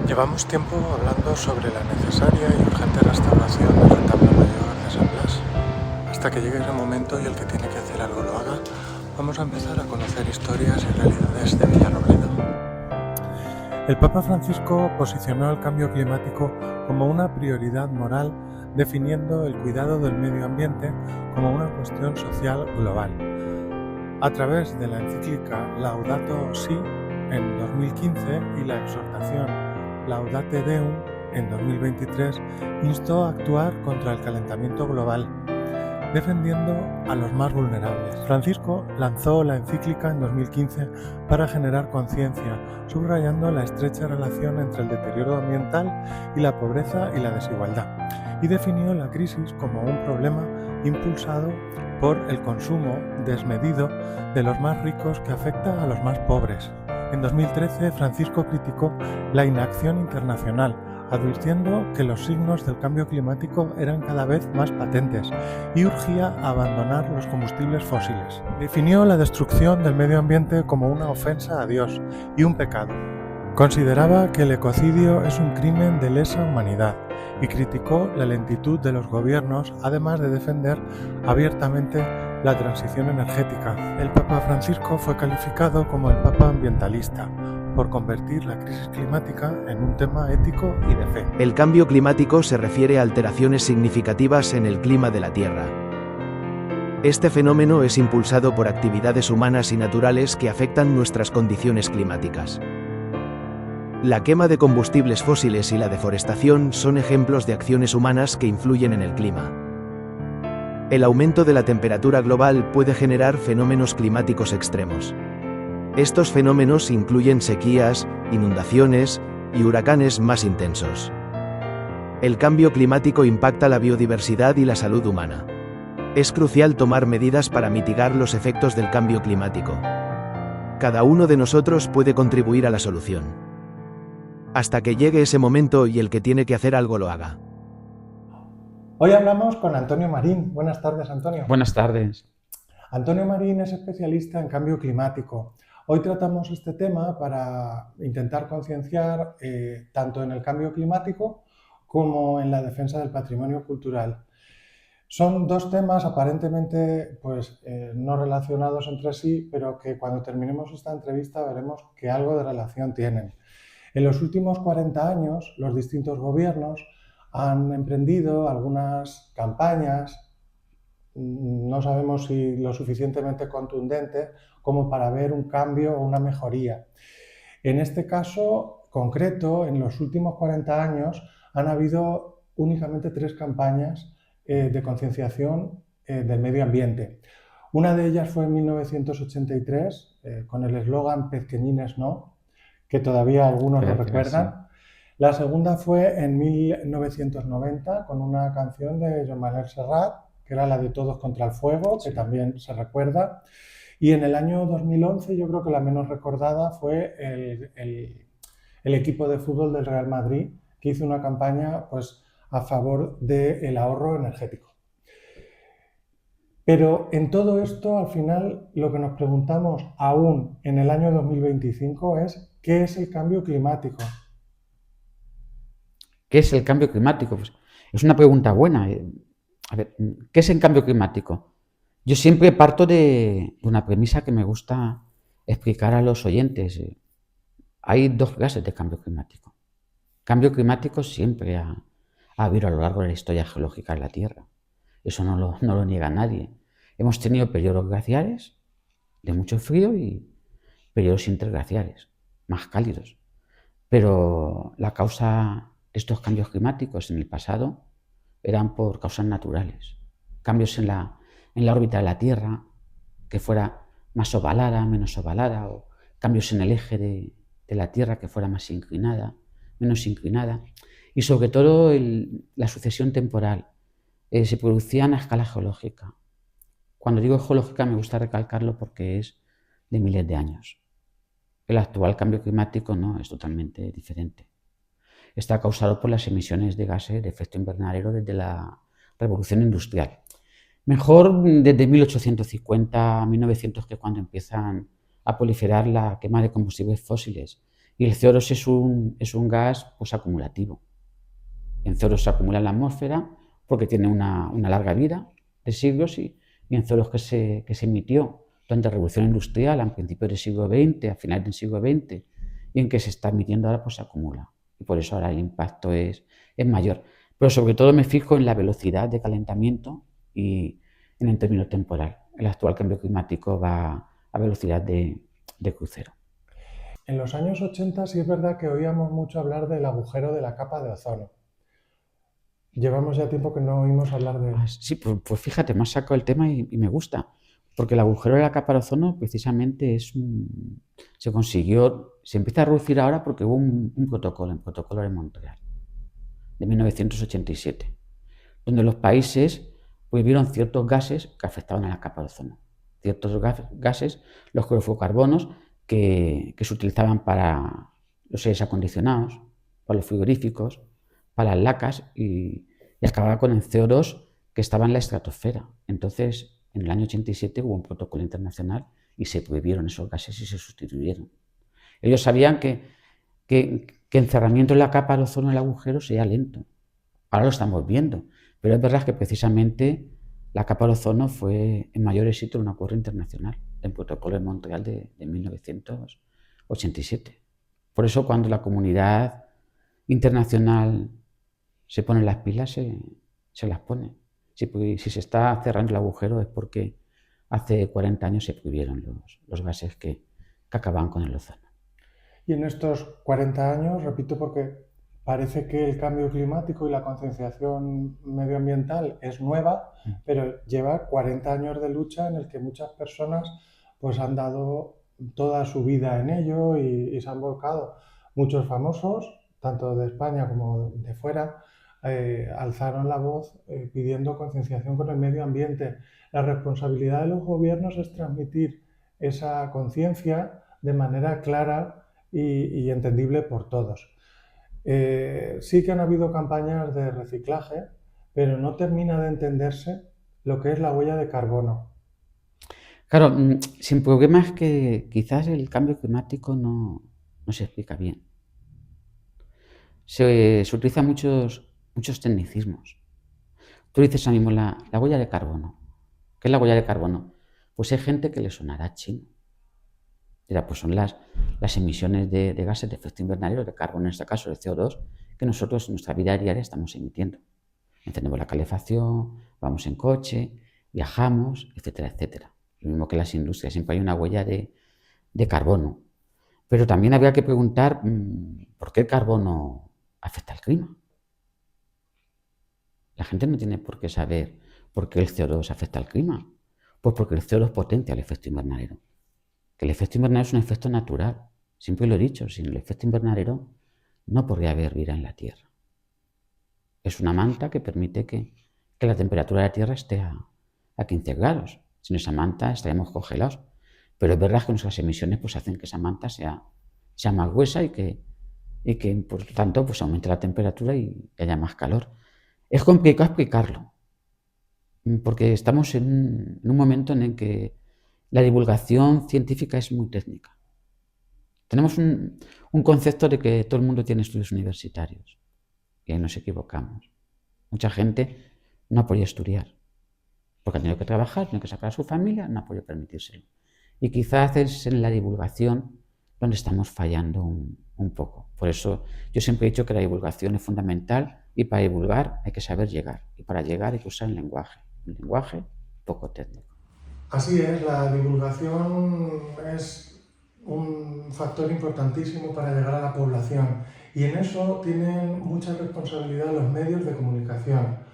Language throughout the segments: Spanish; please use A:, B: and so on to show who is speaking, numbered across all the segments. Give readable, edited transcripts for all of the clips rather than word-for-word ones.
A: Llevamos tiempo hablando sobre la necesaria y urgente restauración del retablo mayor de San Blas. Hasta que llegue ese momento y el que tiene que hacer algo lo haga, vamos a empezar a conocer historias y realidades de Villarrobledo. El Papa Francisco posicionó el cambio climático como una prioridad moral, definiendo el cuidado del medio ambiente como una cuestión social global. A través de la encíclica Laudato Si en 2015 y la exhortación Laudate Deum en 2023, instó a actuar contra el calentamiento global, defendiendo a los más vulnerables. Francisco lanzó la encíclica en 2015 para generar conciencia, subrayando la estrecha relación entre el deterioro ambiental y la pobreza y la desigualdad, y definió la crisis como un problema impulsado por el consumo desmedido de los más ricos que afecta a los más pobres. En 2013, Francisco criticó la inacción internacional, advirtiendo que los signos del cambio climático eran cada vez más patentes y urgía a abandonar los combustibles fósiles. Definió la destrucción del medio ambiente como una ofensa a Dios y un pecado. Consideraba que el ecocidio es un crimen de lesa humanidad y criticó la lentitud de los gobiernos, además de defender abiertamente la transición energética. El Papa Francisco fue calificado como el Papa ambientalista por convertir la crisis climática en un tema ético y de fe.
B: El cambio climático se refiere a alteraciones significativas en el clima de la Tierra. Este fenómeno es impulsado por actividades humanas y naturales que afectan nuestras condiciones climáticas. La quema de combustibles fósiles y la deforestación son ejemplos de acciones humanas que influyen en el clima. El aumento de la temperatura global puede generar fenómenos climáticos extremos. Estos fenómenos incluyen sequías, inundaciones y huracanes más intensos. El cambio climático impacta la biodiversidad y la salud humana. Es crucial tomar medidas para mitigar los efectos del cambio climático. Cada uno de nosotros puede contribuir a la solución. Hasta que llegue ese momento y el que tiene que hacer algo lo haga.
A: Hoy hablamos con Antonio Marín. Buenas tardes, Antonio.
C: Buenas tardes.
A: Antonio Marín es especialista en cambio climático. Hoy tratamos este tema para intentar concienciar tanto en el cambio climático como en la defensa del patrimonio cultural. Son dos temas aparentemente no relacionados entre sí, pero que cuando terminemos esta entrevista veremos que algo de relación tienen. En los últimos 40 años, los distintos gobiernos han emprendido algunas campañas, no sabemos si lo suficientemente contundentes como para ver un cambio o una mejoría. En este caso concreto, en los últimos 40 años han habido únicamente 3 campañas de concienciación del medio ambiente. Una de ellas fue en 1983 con el eslogan "Pezqueñines no", que todavía algunos lo recuerdan. La segunda fue en 1990 con una canción de Joan Manuel Serrat, que era la de "Todos contra el fuego", que también se recuerda. Y en el año 2011, yo creo que la menos recordada fue el equipo de fútbol del Real Madrid, que hizo una campaña a favor del ahorro energético. Pero en todo esto, al final, lo que nos preguntamos aún en el año 2025 es ¿qué es el cambio climático?
C: ¿Qué es el cambio climático? Pues es una pregunta buena. A ver, ¿qué es el cambio climático? Yo siempre parto de una premisa que me gusta explicar a los oyentes. Hay 2 clases de cambio climático. Cambio climático siempre ha habido a lo largo de la historia geológica de la Tierra. Eso no lo niega nadie. Hemos tenido periodos glaciares de mucho frío y periodos interglaciares, más cálidos. Pero la causa de estos cambios climáticos en el pasado eran por causas naturales. Cambios en la órbita de la Tierra, que fuera más ovalada, menos ovalada, o cambios en el eje de la Tierra, que fuera más inclinada, menos inclinada. Y sobre todo la sucesión temporal. Se producían a escala geológica. Cuando digo geológica me gusta recalcarlo porque es de miles de años. El actual cambio climático no, es totalmente diferente. Está causado por las emisiones de gases de efecto invernadero desde la revolución industrial. Mejor desde 1850 a 1900, que es cuando empiezan a proliferar la quema de combustibles fósiles Y el CO2 es un gas pues, acumulativo. En CO2 se acumula en la atmósfera porque tiene una larga vida de siglos y en CO2 que se emitió durante la Revolución Industrial a principios del siglo XX, a finales del siglo XX, y en que se está emitiendo ahora, pues se acumula. Y por eso ahora el impacto es mayor. Pero sobre todo me fijo en la velocidad de calentamiento y en el término temporal. El actual cambio climático va a velocidad de crucero.
A: En los años 80 sí es verdad que oíamos mucho hablar del agujero de la capa de ozono. Llevamos ya tiempo que no oímos hablar de...
C: Sí, pues fíjate, me has sacado el tema y me gusta, porque el agujero de la capa de ozono precisamente se consiguió, se empieza a reducir ahora porque hubo un protocolo, el protocolo de Montreal, de 1987, donde los países prohibieron ciertos gases que afectaban a la capa de ozono. Ciertos gases, los clorofluorocarbonos, que se utilizaban para los aires acondicionados, para los frigoríficos, para las lacas y acababa con el CO2 que estaba en la estratosfera. Entonces, en el año 87 hubo un protocolo internacional y se prohibieron esos gases y se sustituyeron. Ellos sabían que encerramiento en la capa de ozono del agujero sería lento. Ahora lo estamos viendo, pero es verdad que precisamente la capa de ozono fue el mayor éxito de un acuerdo internacional, el protocolo de Montreal de 1987. Por eso cuando la comunidad internacional se pone las pilas, se las pone. Si se está cerrando el agujero es porque hace 40 años se prohibieron los gases que acababan con el ozono.
A: Y en estos 40 años, repito, porque parece que el cambio climático y la concienciación medioambiental es nueva, pero lleva 40 años de lucha en el que muchas personas pues han dado toda su vida en ello y se han volcado. Muchos famosos, tanto de España como de fuera, alzaron la voz pidiendo concienciación con el medio ambiente. La responsabilidad de los gobiernos es transmitir esa conciencia de manera clara y entendible por todos. Sí que han habido campañas de reciclaje, pero no termina de entenderse lo que es la huella de carbono.
C: Claro, sin problema es que quizás el cambio climático no se explica bien. Se utilizan muchos tecnicismos. Tú dices ahora mismo la huella de carbono. ¿Qué es la huella de carbono? Pues hay gente que le sonará chino. Dirá, pues son las emisiones de gases de efecto invernadero, de carbono en este caso, de CO2, que nosotros en nuestra vida diaria estamos emitiendo. Encendemos la calefacción, vamos en coche, viajamos, etcétera, etcétera. Lo mismo que las industrias, siempre hay una huella de carbono. Pero también habría que preguntar por qué el carbono afecta al clima. La gente no tiene por qué saber por qué el CO2 afecta al clima. Pues porque el CO2 potencia el efecto invernadero. Que el efecto invernadero es un efecto natural. Siempre lo he dicho, sin el efecto invernadero no podría haber vida en la Tierra. Es una manta que permite que la temperatura de la Tierra esté a 15 grados. Sin esa manta estaríamos congelados. Pero es verdad que nuestras emisiones pues, hacen que esa manta sea más gruesa y que por tanto pues, aumente la temperatura y haya más calor. Es complicado explicarlo, porque estamos en un momento en el que la divulgación científica es muy técnica. Tenemos un concepto de que todo el mundo tiene estudios universitarios y ahí nos equivocamos. Mucha gente no ha podido estudiar porque ha tenido que trabajar, tiene que sacar a su familia, no ha podido permitírselo. Y quizás es en la divulgación donde estamos fallando un poco. Por eso yo siempre he dicho que la divulgación es fundamental y para divulgar hay que saber llegar. Y para llegar hay que usar un lenguaje poco técnico.
A: Así es, la divulgación es un factor importantísimo para llegar a la población y en eso tienen mucha responsabilidad los medios de comunicación.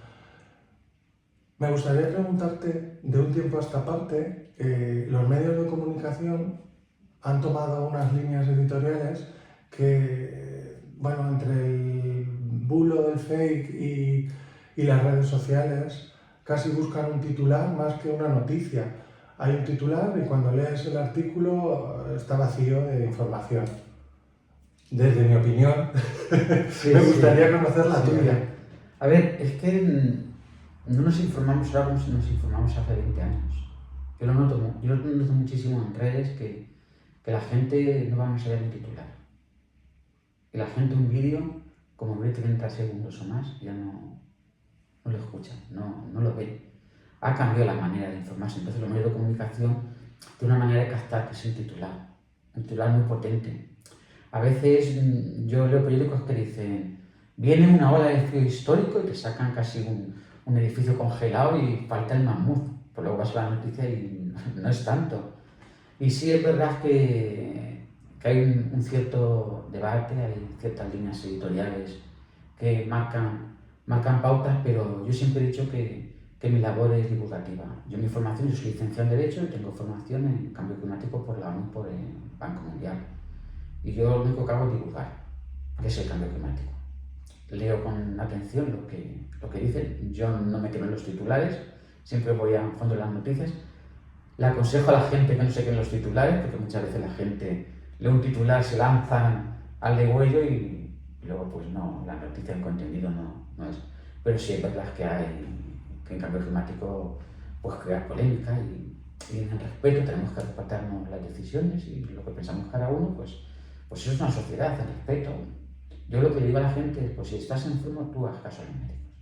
A: Me gustaría preguntarte, de un tiempo a esta parte, los medios de comunicación han tomado unas líneas editoriales que, bueno, entre el bulo del fake y las redes sociales, casi buscan un titular más que una noticia. Hay un titular y cuando lees el artículo está vacío de información. Desde mi opinión, me gustaría conocer la tuya.
C: A ver, es que no nos informamos ahora como si nos informamos hace 20 años. Yo lo noto muchísimo en redes que la gente no va más allá de un titular. Y la gente un vídeo, como ve 30 segundos o más, ya no lo escucha, no lo ve. Ha cambiado la manera de informarse. Entonces los medios de comunicación tienen una manera de captar, que es un titular muy potente. A veces yo leo periódicos que dicen, viene una ola de frío histórico y te sacan casi un edificio congelado y falta el mamut. Pues luego vas a la noticia y no es tanto. Y sí es verdad que hay un cierto debate, hay ciertas líneas editoriales que marcan pautas, pero yo siempre he dicho que mi labor es divulgativa. Yo mi formación, yo soy licenciado en Derecho y tengo formación en Cambio Climático por la ONU, por el Banco Mundial. Y yo lo único que hago es divulgar, que es el cambio climático. Leo con atención lo que dicen, yo no me quedo en los titulares, siempre voy a fondo de las noticias. Le aconsejo a la gente que no se quede en los titulares, porque muchas veces la gente lee un titular, se lanzan al degüello y luego pues no, la noticia, el contenido no es. Pero sí es verdad que en cambio climático pues crea polémica y en el respeto tenemos que respetarnos las decisiones y lo que pensamos cada uno, pues eso es una sociedad, el respeto. Yo lo que le digo a la gente es, pues si estás enfermo, tú haz caso a los médicos.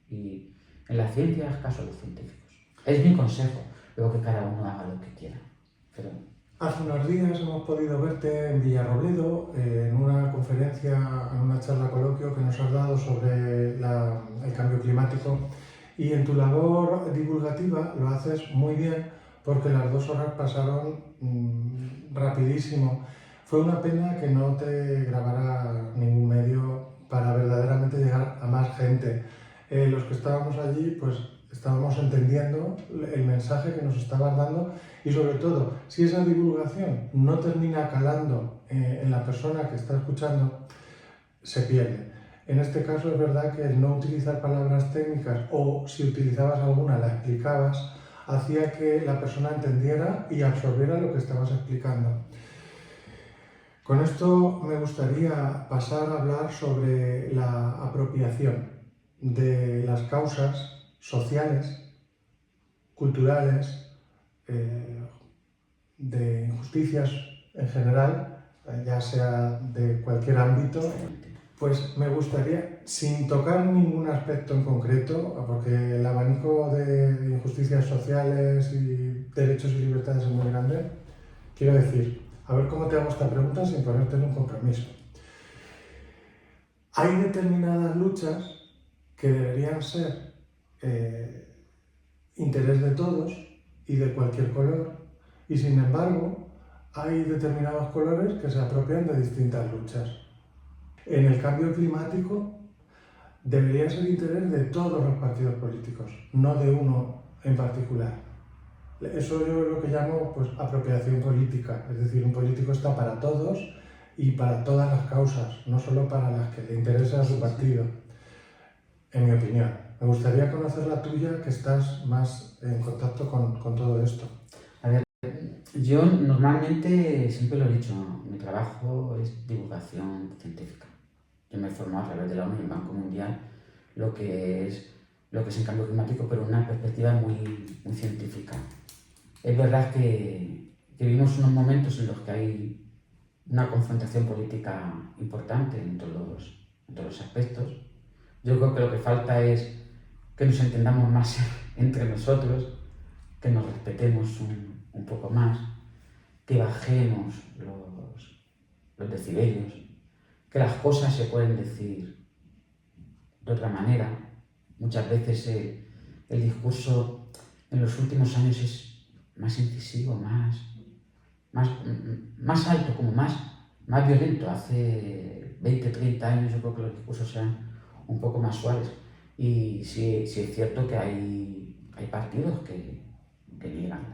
C: Y en la ciencia haz caso a los científicos. Es mi consejo, luego que cada uno haga lo que quiera. Pero...
A: Hace unos días hemos podido verte en Villarrobledo en una conferencia, en una charla coloquio que nos has dado sobre el cambio climático, y en tu labor divulgativa lo haces muy bien porque las 2 horas pasaron rapidísimo. Fue una pena que no te grabara ningún medio para verdaderamente llegar a más gente. Los que estábamos allí pues estábamos entendiendo el mensaje que nos estabas dando, y sobre todo, si esa divulgación no termina calando en la persona que está escuchando, se pierde. En este caso es verdad que el no utilizar palabras técnicas, o si utilizabas alguna la explicabas, hacía que la persona entendiera y absorbiera lo que estabas explicando. Con esto me gustaría pasar a hablar sobre la apropiación de las causas sociales, culturales, de injusticias en general, ya sea de cualquier ámbito. Pues me gustaría, sin tocar ningún aspecto en concreto, porque el abanico de injusticias sociales y derechos y libertades es muy grande, quiero decir, a ver cómo te hago esta pregunta sin ponerte en un compromiso. Hay determinadas luchas que deberían ser interés de todos y de cualquier color, y sin embargo hay determinados colores que se apropian de distintas luchas. En el cambio climático debería ser interés de todos los partidos políticos, no de uno en particular. Eso yo lo que llamo pues apropiación política, es decir, un político está para todos y para todas las causas, no solo para las que le interesa a su partido, en mi opinión. Me gustaría conocer la tuya, que estás más en contacto con todo esto.
C: A ver, yo normalmente, siempre lo he dicho, mi trabajo es divulgación científica. Yo me he formado a través de la ONU y el Banco Mundial lo que es el cambio climático, pero una perspectiva muy científica. Es verdad que vivimos unos momentos en los que hay una confrontación política importante en todos los aspectos. Yo creo que lo que falta es que nos entendamos más entre nosotros, que nos respetemos un poco más, que bajemos los decibelios, que las cosas se pueden decir de otra manera. Muchas veces el discurso en los últimos años es más incisivo, más alto, como más violento. Hace 20, 30 años yo creo que los discursos eran un poco más suaves. Y sí es cierto que hay partidos que niegan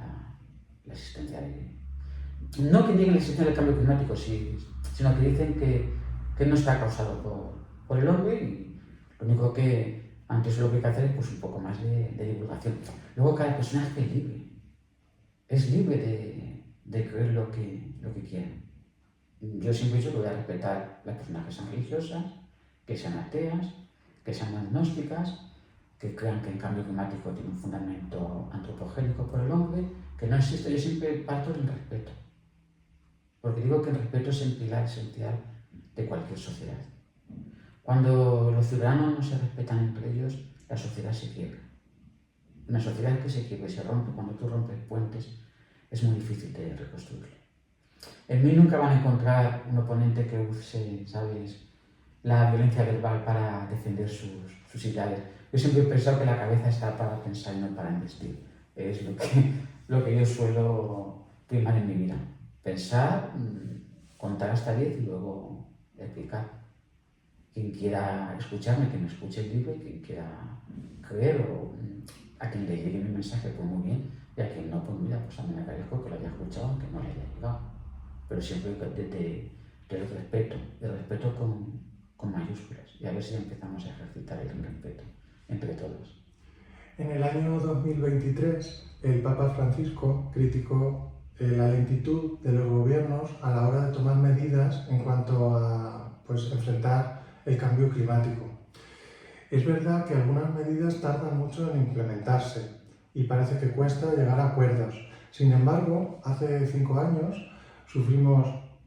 C: la existencia no que nieguen la existencia del cambio climático, sino que dicen que no está causado por el hombre, y lo único que antes lo que hay que hacer es pues un poco más de divulgación. Luego cada persona es libre de creer lo que quiera. Yo siempre he dicho que voy a respetar las personas que sean religiosas, que sean ateas, que sean agnósticas, que crean que el cambio climático tiene un fundamento antropogénico por el hombre, que no existe. Yo siempre parto del respeto, porque digo que el respeto es el pilar esencial de cualquier sociedad. Cuando los ciudadanos no se respetan entre ellos, la sociedad se quiebra. Una sociedad que se quiebra y se rompe, cuando tú rompes puentes, es muy difícil de reconstruirlo. En mí nunca van a encontrar un oponente que use, ¿sabes?, la violencia verbal para defender sus ideales. Yo siempre he pensado que la cabeza está para pensar y no para investir. Es lo que yo suelo primar en mi vida. Pensar, contar hasta 10 y luego explicar. Quien quiera escucharme, que me escuche el libro, y quien quiera creer o a quien le llegue mi mensaje, pues muy bien, y a quien no, pues mira, pues a mí me agradezco que lo haya escuchado aunque no le haya llegado. Pero siempre desde el respeto con mayúsculas, y a ver si empezamos a ejercitar el respeto entre todos.
A: En el año 2023, el Papa Francisco criticó la lentitud de los gobiernos a la hora de tomar medidas en cuanto a enfrentar el cambio climático. Es verdad que algunas medidas tardan mucho en implementarse y parece que cuesta llegar a acuerdos. Sin embargo, hace 5 años sufrimos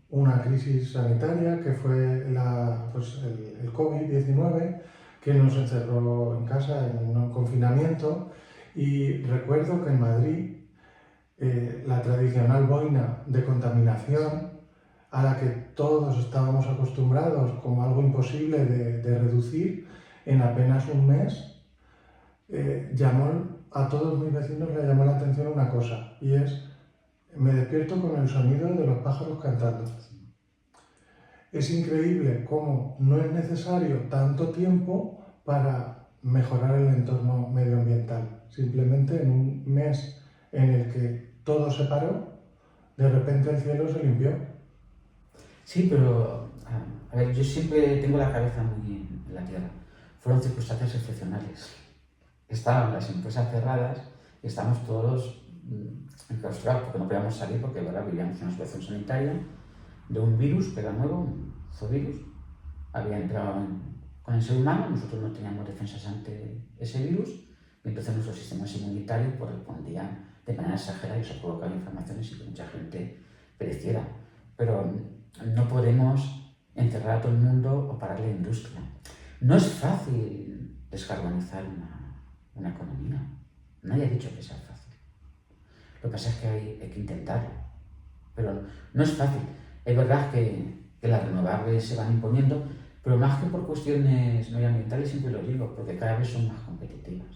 A: una crisis sanitaria que fue el COVID-19, que nos encerró en casa en un confinamiento, y recuerdo que en Madrid la tradicional boina de contaminación, a la que todos estábamos acostumbrados como algo imposible de reducir, en apenas un mes a todos mis vecinos le llamó la atención una cosa, y es: me despierto con el sonido de los pájaros cantando. Es increíble cómo no es necesario tanto tiempo para mejorar el entorno medioambiental. Simplemente en un mes en el que todo se paró, de repente el cielo se limpió.
C: Sí, pero a ver, yo siempre tengo la cabeza muy en la tierra. Fueron circunstancias excepcionales. Estaban las empresas cerradas y estábamos todos enclaustrados porque no podíamos salir, porque ¿verdad? Vivíamos en una situación sanitaria de un virus que era nuevo, un zoovirus. Había entrado con el ser humano, nosotros no teníamos defensas ante ese virus, y entonces nuestros sistemas inmunitarios pues, respondían de manera exagerada, y eso provocaba inflamaciones y que mucha gente pereciera. Pero no podemos encerrar a todo el mundo o parar la industria. No es fácil descarbonizar una economía. Nadie ha dicho que sea fácil. Lo que pasa es que hay que intentarlo. Pero no es fácil. Es verdad que las renovables se van imponiendo, pero más que por cuestiones medioambientales, siempre lo digo, porque cada vez son más competitivas.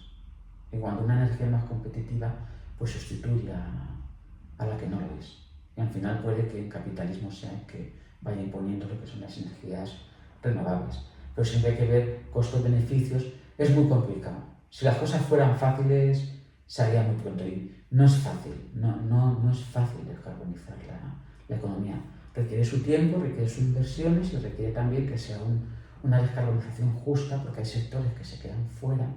C: Y cuando una energía es más competitiva, pues sustituye a la que no lo es. Y al final puede que el capitalismo sea el que vaya imponiendo lo que son las energías renovables. Pero siempre hay que ver costos-beneficios. Es muy complicado. Si las cosas fueran fáciles, se haría muy pronto. Y no es fácil, no es fácil descarbonizar la economía. Requiere su tiempo, requiere sus inversiones y requiere también que sea una descarbonización justa, porque hay sectores que se quedan fuera,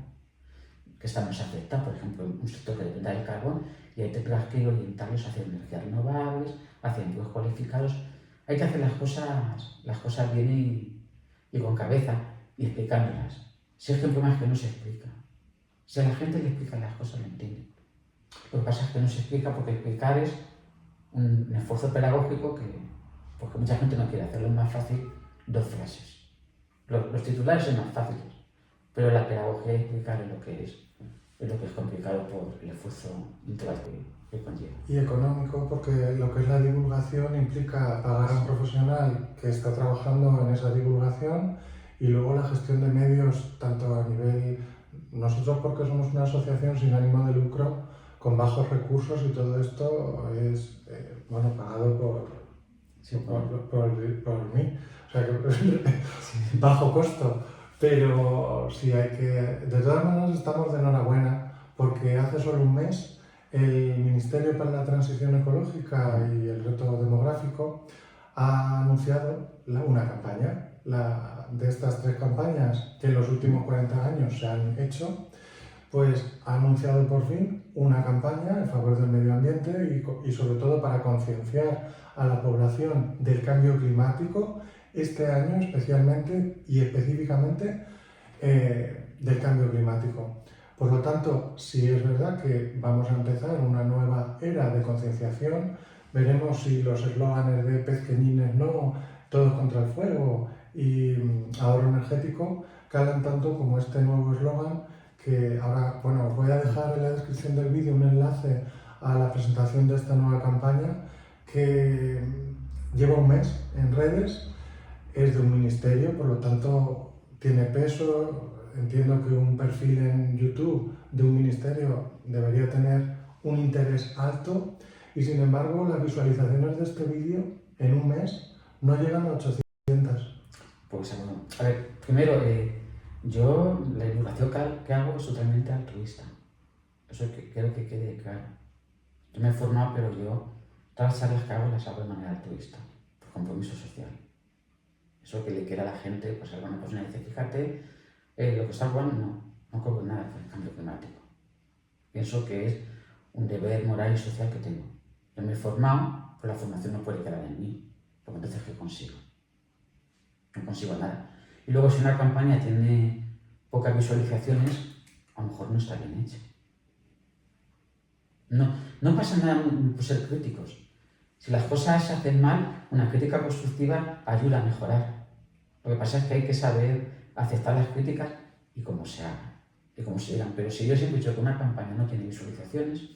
C: que están más afectados. Por ejemplo, un sector que depende del carbón, y hay que orientarlos hacia energías renovables, hacia empleos cualificados. Hay que hacer las cosas bien y con cabeza, y explicándolas. Si es que el problema es que no se explica. Si a la gente le explican las cosas, lo entienden. Lo que pasa es que no se explica porque explicar es un esfuerzo pedagógico porque mucha gente no quiere hacerlo. más fácil 2 frases. Los titulares son más fáciles, pero la pedagogía de explicar es lo que es complicado por el esfuerzo intelectual que conlleva.
A: Y económico, porque lo que es la divulgación implica pagar a un profesional que está trabajando en esa divulgación, y luego la gestión de medios, tanto a nivel... Nosotros, porque somos una asociación sin ánimo de lucro, con bajos recursos, y todo esto es pagado por mí, o sea que bajo costo, pero sí hay que... De todas maneras estamos de enhorabuena, porque hace solo un mes el Ministerio para la Transición Ecológica y el Reto Demográfico ha anunciado una campaña, de estas 3 campañas que en los últimos 40 años se han hecho, pues ha anunciado por fin una campaña en favor del medio ambiente y sobre todo para concienciar a la población del cambio climático, este año especialmente y específicamente del cambio climático. Por lo tanto, si es verdad que vamos a empezar una nueva era de concienciación, veremos si los eslóganes de pezqueñines no todos contra el fuego y ahorro energético, calan tanto como este nuevo eslogan que ahora, bueno, os voy a dejar en la descripción del vídeo un enlace a la presentación de esta nueva campaña que lleva un mes en redes, es de un ministerio, por lo tanto tiene peso. Entiendo que un perfil en YouTube de un ministerio debería tener un interés alto y sin embargo las visualizaciones de este vídeo en un mes no llegan a 800.
C: Pues bueno, a ver, primero, yo la divulgación que hago es totalmente altruista. Eso quiero que quede claro. Yo me he formado, pero yo todas las charlas que hago las hago de manera altruista, por compromiso social. Eso que le quiera a la gente, pues alguna persona dice, fíjate, lo que está jugando, no cobro nada por el cambio climático. Pienso que es un deber moral y social que tengo. Yo me he formado, pero la formación no puede quedar en mí, porque entonces ¿qué consigo? No consigo nada. Y luego si una campaña tiene pocas visualizaciones, a lo mejor no está bien hecha. No pasa nada por ser críticos. Si las cosas se hacen mal, una crítica constructiva ayuda a mejorar. Lo que pasa es que hay que saber aceptar las críticas y cómo se hagan, y cómo se digan. Pero si yo siempre he dicho que una campaña no tiene visualizaciones,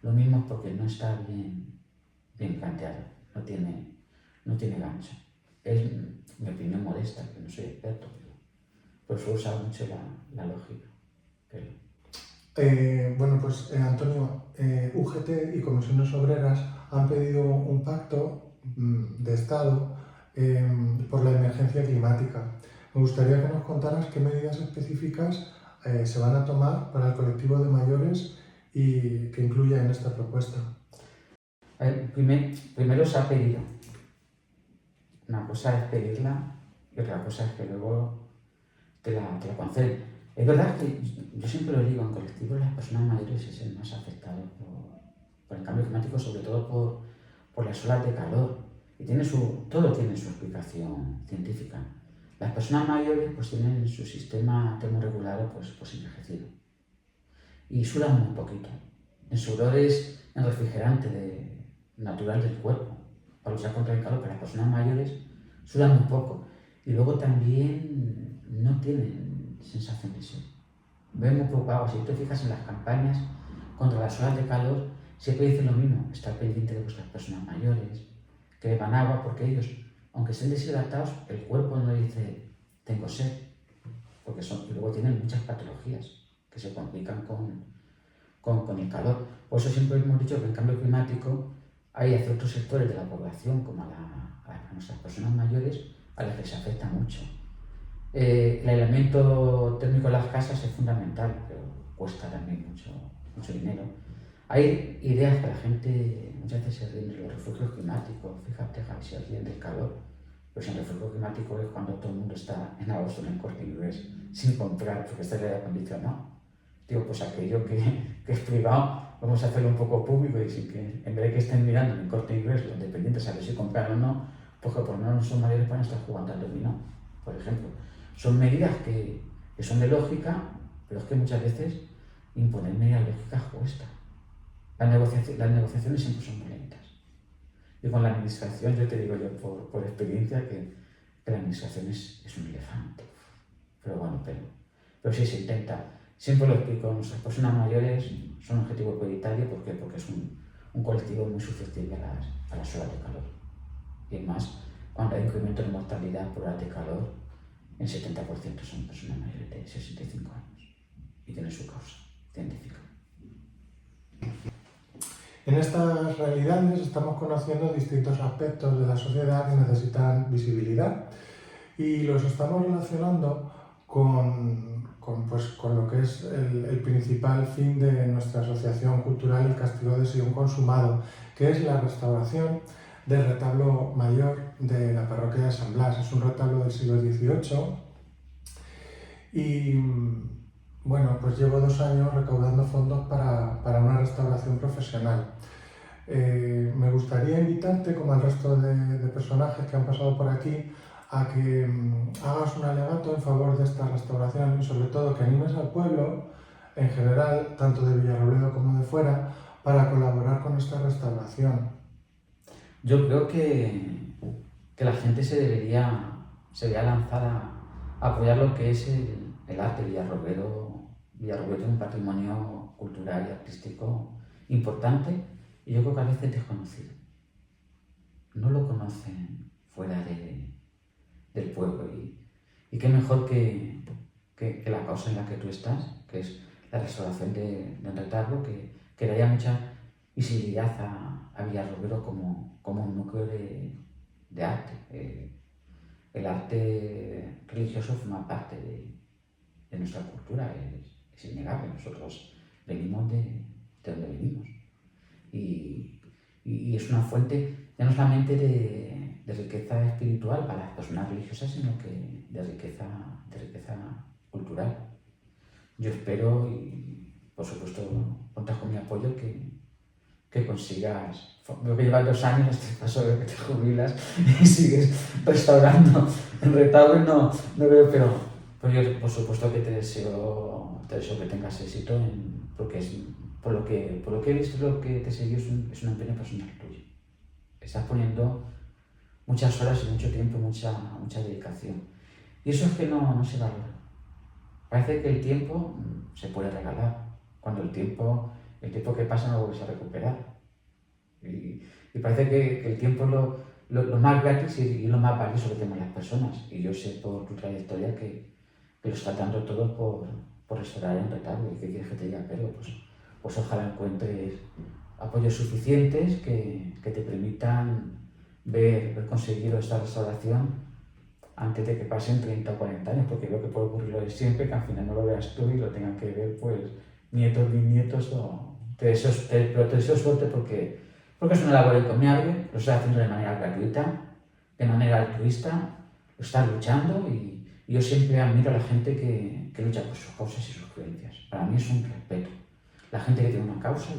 C: lo mismo es porque no está bien planteado, no tiene gancho. Es mi opinión modesta, que no soy experto, pero suelo usar mucho la lógica.
A: Bueno, pues Antonio, UGT y Comisiones Obreras han pedido un pacto de Estado por la emergencia climática. Me gustaría que nos contaras qué medidas específicas se van a tomar para el colectivo de mayores y que incluya en esta propuesta.
C: Primero se ha pedido. Una cosa es pedirla y otra cosa es que luego te la conceden. Es verdad que yo siempre lo digo, en colectivo las personas mayores es el más afectado por el cambio climático, sobre todo por las olas de calor. Y todo tiene su explicación científica. Las personas mayores pues tienen su sistema termorregulado pues envejecido. Y sudan muy poquito. El sudor es el refrigerante natural del cuerpo para luchar contra el calor, pero las personas mayores sudan muy poco. Y luego también no tienen sensación de sed. Ven muy preocupados. Si tú te fijas en las campañas contra las olas de calor, siempre dicen lo mismo: estar pendiente de vuestras personas mayores, que beban agua, porque ellos, aunque estén deshidratados, el cuerpo no dice tengo sed, porque y luego tienen muchas patologías que se complican con el calor. Por eso siempre hemos dicho que en cambio climático hay ciertos sectores de la población, como a nuestras personas mayores, a las que se afecta mucho. El aislamiento térmico en las casas es fundamental, pero cuesta también mucho dinero. Hay ideas que la gente muchas veces se ríen de los refugios climáticos. Fíjate, Javi, si ríen del calor. Pues el refugio climático es cuando todo el mundo está en agosto en el Corte Inglés sin comprar porque está el aire acondicionado. Digo, pues aquello que es privado, vamos a hacerlo un poco público y sin que, en vez de que estén mirando en el Corte Inglés los dependientes a ver si compran o no, porque por lo menos no son mayores para estar jugando al dominó, por ejemplo. Son medidas que son de lógica, pero es que muchas veces imponer medidas lógicas cuesta. Las negociaciones siempre son muy lentas. Y con la administración, yo te digo yo por experiencia que la administración es un elefante. Pero bueno, pero sí se intenta. Siempre lo explico, nuestras personas mayores son objetivo prioritario. ¿Por qué? Porque es un colectivo muy susceptible a las olas de calor. Y más, cuando hay incremento de mortalidad por horas de calor, el 70% son personas mayores de 65 años. Y tiene su causa científica.
A: En estas realidades estamos conociendo distintos aspectos de la sociedad que necesitan visibilidad y los estamos relacionando con lo que es el principal fin de nuestra asociación cultural El Castigo de Sion Consumado, que es la restauración del retablo mayor de la parroquia de San Blas. Es un retablo del siglo XVIII y bueno, pues llevo 2 años recaudando fondos para una restauración profesional. Me gustaría invitarte, como al resto de personajes que han pasado por aquí, a que hagas un alegato en favor de esta restauración y sobre todo que animes al pueblo en general, tanto de Villarrobledo como de fuera, para colaborar con esta restauración.
C: Yo creo que que la gente se vería lanzada a apoyar lo que es el arte. Villarrobledo es un patrimonio cultural y artístico importante y yo creo que a veces desconocido. No lo conocen fuera del pueblo y qué mejor que la causa en la que tú estás, que es la restauración de un retablo, que daría mucha visibilidad a Villarrobledo como un núcleo de arte. El arte religioso forma parte de nuestra cultura, es innegable. Nosotros venimos de donde venimos y es una fuente ya no solamente de riqueza espiritual para las personas religiosas, sino que de riqueza cultural. Yo espero y, por supuesto, cuentas con mi apoyo que consigas. Veo que llevas 2 años hasta el paso de que te jubilas y sigues restaurando el retablo y no veo, pero yo, por supuesto, que te deseo que tengas éxito, porque por lo que he visto, lo que te seguido es un empeño personal tuyo. Estás poniendo muchas horas y mucho tiempo, mucha dedicación. Y eso es que no se valora. Parece que el tiempo se puede regalar, cuando el tiempo que pasa no lo vuelves a recuperar. Y parece que el tiempo es lo más gratis y lo más valioso que tenemos las personas. Y yo sé por tu trayectoria que lo estás dando todo por restaurar el retablo. ¿Y qué quieres que te diga? Pero pues ojalá encuentres apoyos suficientes que te permitan ver conseguido esta restauración antes de que pasen 30 o 40 años, porque creo que puede ocurrir lo de siempre, que al final no lo veas tú y lo tengan que ver pues nietos, bisnietos pero te deseo suerte porque es una labor encomiable, lo estás haciendo de manera gratuita, de manera altruista, lo estás luchando y yo siempre admiro a la gente que lucha por sus causas y sus creencias. Para mí es un respeto. La gente que tiene una causa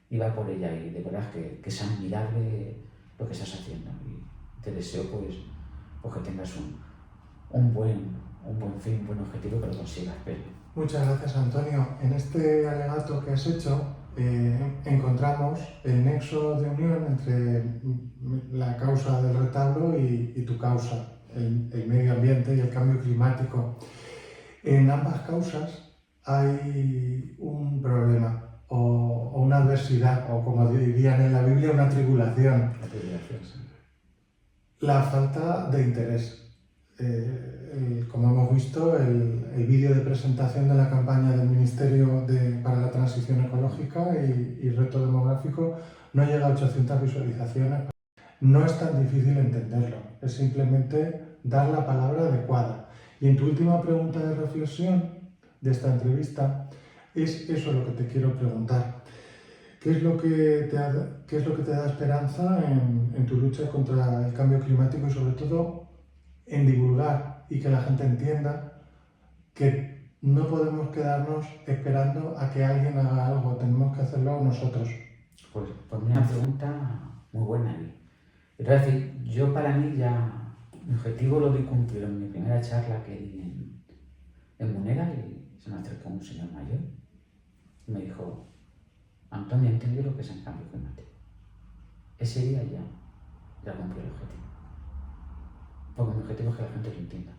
C: y va por ella y de verdad que es admirable lo que estás haciendo y te deseo pues que tengas un buen fin, un buen objetivo, que lo consigas.
A: Muchas gracias, Antonio. En este alegato que has hecho encontramos el nexo de unión entre la causa del retablo y tu causa, el medio ambiente y el cambio climático. En ambas causas hay un problema o una adversidad, o como dirían en la Biblia, una tribulación.
C: La tribulación, sí.
A: La falta de interés. Como hemos visto, el vídeo de presentación de la campaña del Ministerio para la Transición Ecológica y Reto Demográfico no llega a 800 visualizaciones. No es tan difícil entenderlo, es simplemente dar la palabra adecuada. Y en tu última pregunta de reflexión de esta entrevista, es eso lo que te quiero preguntar. ¿Qué es lo que te da esperanza en tu lucha contra el cambio climático y sobre todo en divulgar y que la gente entienda que no podemos quedarnos esperando a que alguien haga algo, tenemos que hacerlo nosotros?
C: Pues una pregunta muy buena. Es decir, yo para mí ya mi objetivo lo vi cumplido en mi primera charla que di en Munera y se me acercó un señor mayor y me dijo: Antonio, ¿entiendes lo que es el cambio climático? Ese día ya cumplí el objetivo. Porque mi objetivo es que la gente lo entienda.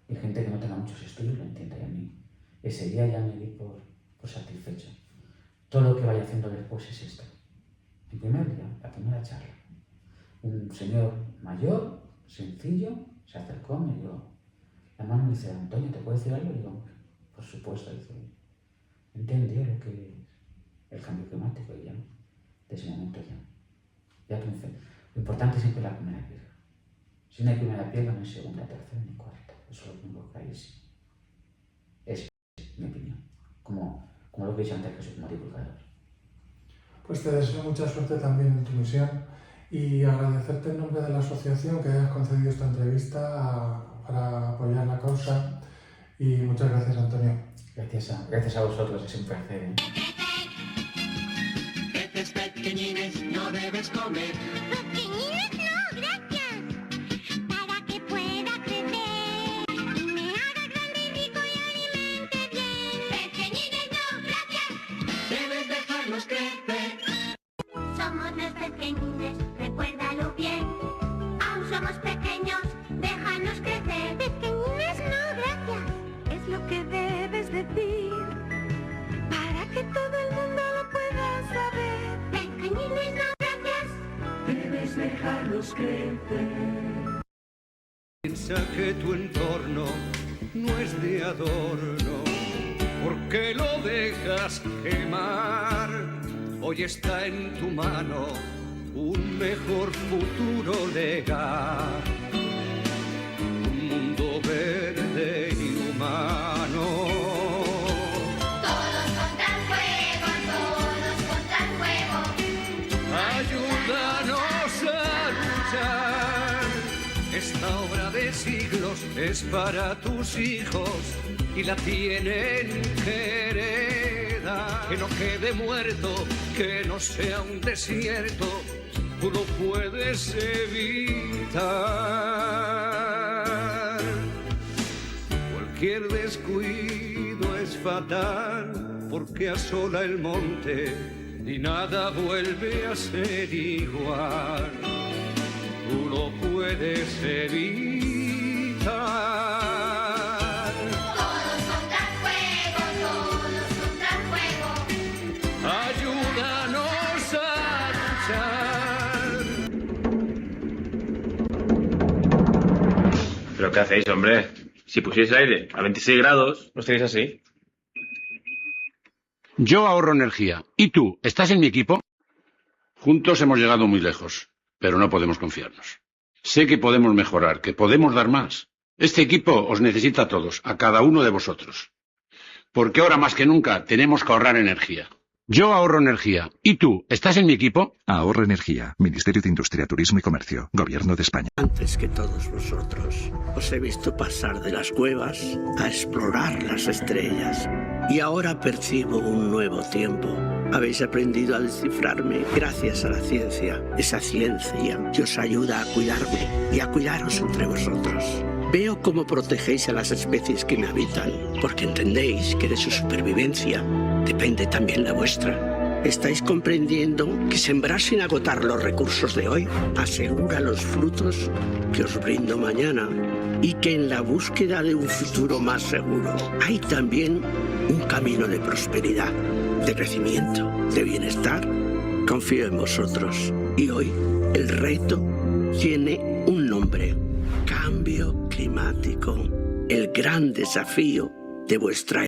C: Y gente que no tenga muchos estudios lo entienda. Y a mí ese día ya me di por satisfecho. Todo lo que vaya haciendo después es esto. El primer día, la primera charla. Un señor mayor, sencillo, se acercó, me dio la mano y me dice: Antonio, ¿te puedo decir algo? Y digo: por supuesto. Dice: entendió lo que es el cambio climático y ya, de ese momento ya triunfé. Lo importante siempre es la primera piedra. Si no hay primera piedra, no hay segunda, tercera ni cuarta. Eso es lo único que hay. Es mi opinión. Como lo que he dicho antes, que soy como divulgador.
A: Pues te deseo mucha suerte también en tu misión y agradecerte en nombre de la asociación que hayas concedido esta entrevista para apoyar la causa. Y muchas gracias, Antonio.
C: Gracias a vosotros, es un placer.
D: Peces pequeñines no debes comer.
E: Pequeñines no, gracias. Para que pueda crecer y me haga grande y rico y alimente bien.
D: Pequeñines no, gracias. Debes dejarlos crecer.
E: Somos los pequeñines, recuérdalo bien.
F: Piensa que tu entorno no es de adorno, porque lo dejas quemar. Hoy está en tu mano un mejor futuro legal, un mundo verde y humano.
D: Todos contra el fuego, todos contra el fuego.
F: Ayúdanos a luchar. Esta obra de siglos es para tus hijos y la tienen que heredar. Que no quede muerto, que no sea un desierto, tú lo puedes evitar. Cualquier descuido es fatal porque asola el monte y nada vuelve a ser igual. Tú lo puedes evitar.
D: Todos contra el fuego, todos contra el fuego.
F: Ayúdanos a luchar.
G: ¿Pero qué hacéis, hombre? Si pusierais el aire a 26 grados, ¿no estaréis así?
H: Yo ahorro energía. ¿Y tú? ¿Estás en mi equipo? Juntos hemos llegado muy lejos, pero no podemos confiarnos. Sé que podemos mejorar, que podemos dar más. Este equipo os necesita a todos, a cada uno de vosotros. Porque ahora más que nunca tenemos que ahorrar energía. Yo ahorro energía. ¿Y tú? ¿Estás en mi equipo?
I: Ahorro Energía, Ministerio de Industria, Turismo y Comercio, Gobierno de España.
J: Antes que todos vosotros, os he visto pasar de las cuevas a explorar las estrellas. Y ahora percibo un nuevo tiempo. Habéis aprendido a descifrarme gracias a la ciencia. Esa ciencia que os ayuda a cuidarme y a cuidaros entre vosotros. Veo cómo protegéis a las especies que me habitan, porque entendéis que de su supervivencia depende también la vuestra. Estáis comprendiendo que sembrar sin agotar los recursos de hoy asegura los frutos que os brindo mañana y que en la búsqueda de un futuro más seguro hay también un camino de prosperidad, de crecimiento, de bienestar. Confío en vosotros y hoy el reto tiene un nombre: cambio climático, el gran desafío de vuestra